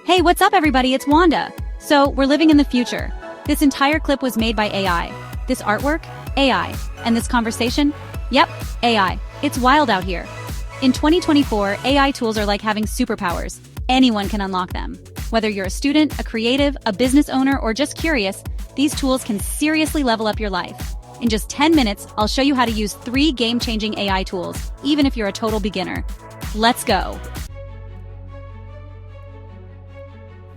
Hey, what's up everybody? It's Wanda. So, we're living in the future. This entire clip was made by AI. This artwork? AI. And this conversation? Yep, AI. It's wild out here. In 2024, AI tools are like having superpowers. Anyone can unlock them. Whether you're a student, a creative, a business owner, or just curious, these tools can seriously level up your life. In just 10 minutes, I'll show you how to use 3 game-changing AI tools, even if you're a total beginner. Let's go.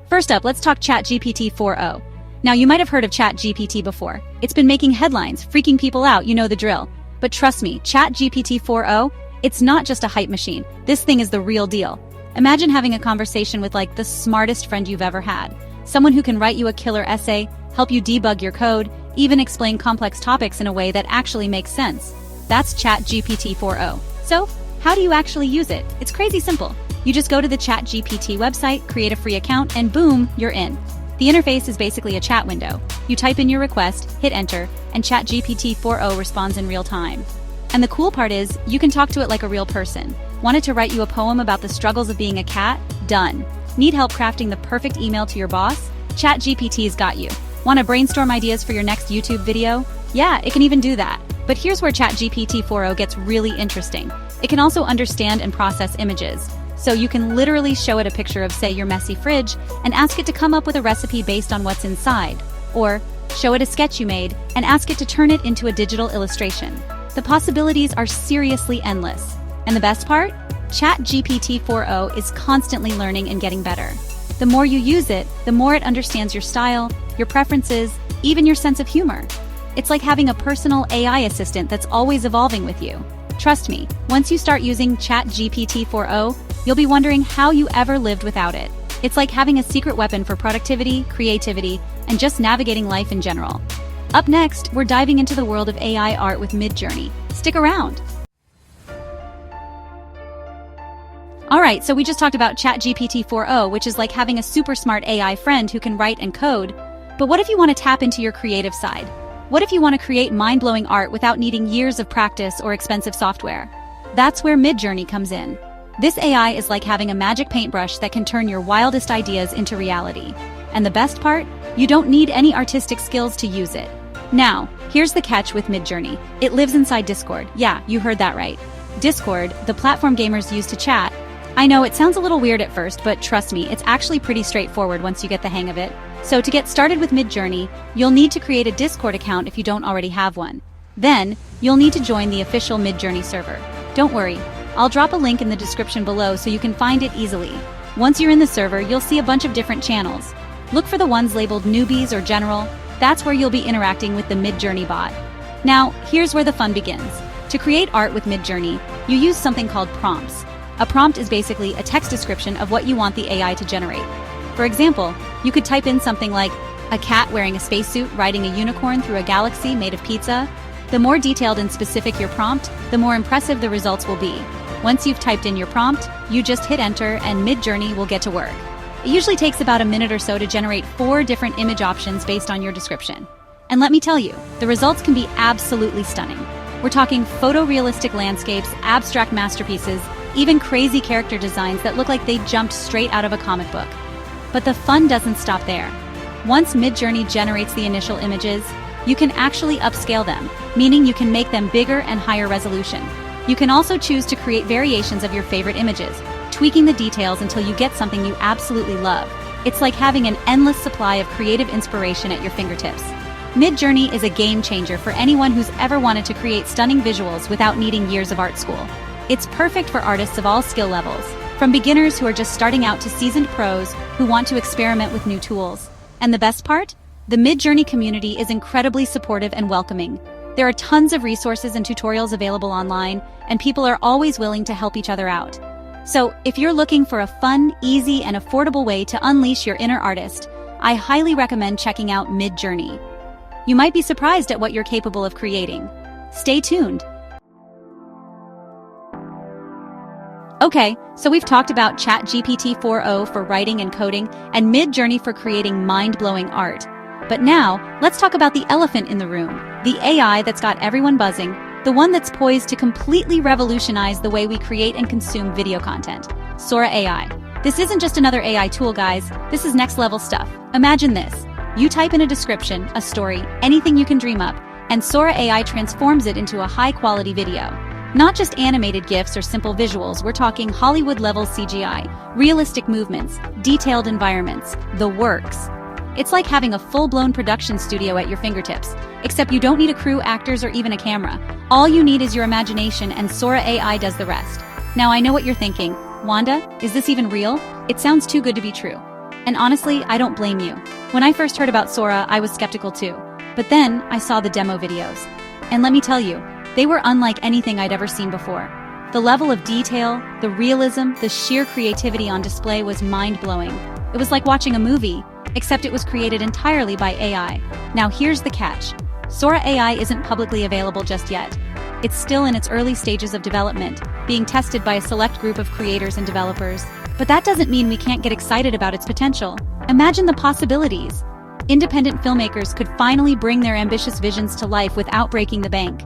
First up, let's talk ChatGPT 4o. Now, you might have heard of ChatGPT before. It's been making headlines, freaking people out, you know the drill. But trust me, ChatGPT 4o, it's not just a hype machine. This thing is the real deal. Imagine having a conversation with like the smartest friend you've ever had. Someone who can write you a killer essay, help you debug your code, even explain complex topics in a way that actually makes sense. That's ChatGPT 4o. So, how do you actually use it? It's crazy simple. You just go to the ChatGPT website, create a free account, and boom, you're in. The interface is basically a chat window. You type in your request, hit enter, and ChatGPT 4o responds in real time. And the cool part is, you can talk to it like a real person. Want it to write you a poem about the struggles of being a cat? Done. Need help crafting the perfect email to your boss? ChatGPT's got you. Want to brainstorm ideas for your next YouTube video? Yeah, it can even do that. But here's where ChatGPT 4o gets really interesting. It can also understand and process images. So you can literally show it a picture of, say, your messy fridge and ask it to come up with a recipe based on what's inside. Or show it a sketch you made and ask it to turn it into a digital illustration. The possibilities are seriously endless. And the best part? ChatGPT 4o is constantly learning and getting better. The more you use it, the more it understands your style, your preferences, even your sense of humor. It's like having a personal AI assistant that's always evolving with you. Trust me, once you start using ChatGPT 4o, you'll be wondering how you ever lived without it. It's like having a secret weapon for productivity, creativity, and just navigating life in general. Up next, we're diving into the world of AI art with Midjourney. Stick around. Alright, so we just talked about ChatGPT 4o, which is like having a super smart AI friend who can write and code. But what if you want to tap into your creative side? What if you want to create mind-blowing art without needing years of practice or expensive software? That's where Midjourney comes in. This AI is like having a magic paintbrush that can turn your wildest ideas into reality. And the best part? You don't need any artistic skills to use it. Now, here's the catch with Midjourney. It lives inside Discord. Yeah, you heard that right. Discord, the platform gamers use to chat. I know it sounds a little weird at first, but trust me, it's actually pretty straightforward once you get the hang of it. So to get started with Midjourney, you'll need to create a Discord account if you don't already have one. Then, you'll need to join the official Midjourney server. Don't worry, I'll drop a link in the description below so you can find it easily. Once you're in the server, you'll see a bunch of different channels. Look for the ones labeled Newbies or General. That's where you'll be interacting with the Midjourney bot. Now, here's where the fun begins. To create art with Midjourney, you use something called prompts. A prompt is basically a text description of what you want the AI to generate. For example, you could type in something like, a cat wearing a spacesuit riding a unicorn through a galaxy made of pizza. The more detailed and specific your prompt, the more impressive the results will be. Once you've typed in your prompt, you just hit enter and Midjourney will get to work. It usually takes about a minute or so to generate 4 different image options based on your description. And let me tell you, the results can be absolutely stunning. We're talking photorealistic landscapes, abstract masterpieces, even crazy character designs that look like they jumped straight out of a comic book. But the fun doesn't stop there. Once Midjourney generates the initial images, you can actually upscale them, meaning you can make them bigger and higher resolution. You can also choose to create variations of your favorite images, tweaking the details until you get something you absolutely love. It's like having an endless supply of creative inspiration at your fingertips. Midjourney is a game changer for anyone who's ever wanted to create stunning visuals without needing years of art school. It's perfect for artists of all skill levels, from beginners who are just starting out to seasoned pros who want to experiment with new tools. And the best part? The Midjourney community is incredibly supportive and welcoming. There are tons of resources and tutorials available online, and people are always willing to help each other out. So, if you're looking for a fun, easy, and affordable way to unleash your inner artist, I highly recommend checking out Midjourney. You might be surprised at what you're capable of creating. Stay tuned. Okay, so we've talked about ChatGPT 4o for writing and coding, and Midjourney for creating mind-blowing art. But now, let's talk about the elephant in the room, the AI that's got everyone buzzing, the one that's poised to completely revolutionize the way we create and consume video content, Sora AI. This isn't just another AI tool, guys. This is next level stuff. Imagine this. You type in a description, a story, anything you can dream up, and Sora AI transforms it into a high-quality video. Not just animated GIFs or simple visuals, we're talking Hollywood-level CGI, realistic movements, detailed environments, the works. It's like having a full-blown production studio at your fingertips, except you don't need a crew, actors, or even a camera. All you need is your imagination, and Sora AI does the rest. Now I know what you're thinking. Wanda, is this even real? It sounds too good to be true. And honestly, I don't blame you. When I first heard about Sora, I was skeptical too. But then, I saw the demo videos. And let me tell you, they were unlike anything I'd ever seen before. The level of detail, the realism, the sheer creativity on display was mind-blowing. It was like watching a movie, except it was created entirely by AI. Now here's the catch. Sora AI isn't publicly available just yet. It's still in its early stages of development, being tested by a select group of creators and developers. But that doesn't mean we can't get excited about its potential. Imagine the possibilities. Independent filmmakers could finally bring their ambitious visions to life without breaking the bank.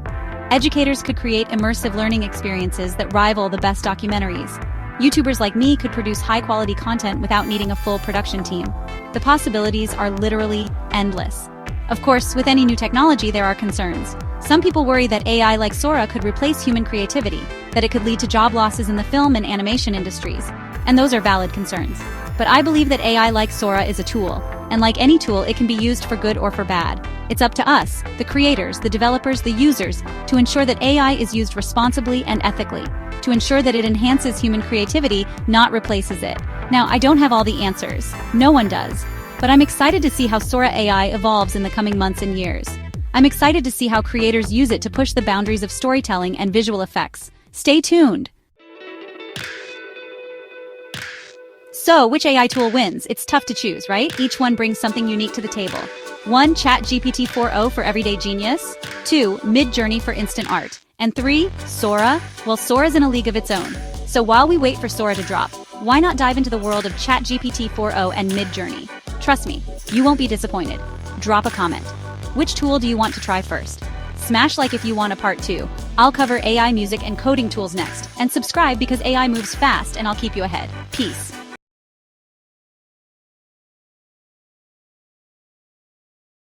Educators could create immersive learning experiences that rival the best documentaries. YouTubers like me could produce high-quality content without needing a full production team. The possibilities are literally endless. Of course, with any new technology, there are concerns. Some people worry that AI like Sora could replace human creativity, that it could lead to job losses in the film and animation industries. And those are valid concerns. But I believe that AI like Sora is a tool, and like any tool, it can be used for good or for bad. It's up to us, the creators, the developers, the users, to ensure that AI is used responsibly and ethically, to ensure that it enhances human creativity, not replaces it. Now, I don't have all the answers. No one does. But I'm excited to see how Sora AI evolves in the coming months and years. I'm excited to see how creators use it to push the boundaries of storytelling and visual effects. Stay tuned! So, which AI tool wins? It's tough to choose, right? Each one brings something unique to the table. 1. ChatGPT 4o for everyday genius. 2. Midjourney for instant art. And 3. Sora? Well, Sora's in a league of its own. So while we wait for Sora to drop, why not dive into the world of ChatGPT 4o and Midjourney? Trust me, you won't be disappointed. Drop a comment. Which tool do you want to try first? Smash like if you want a part 2. I'll cover AI music and coding tools next. And subscribe because AI moves fast and I'll keep you ahead. Peace.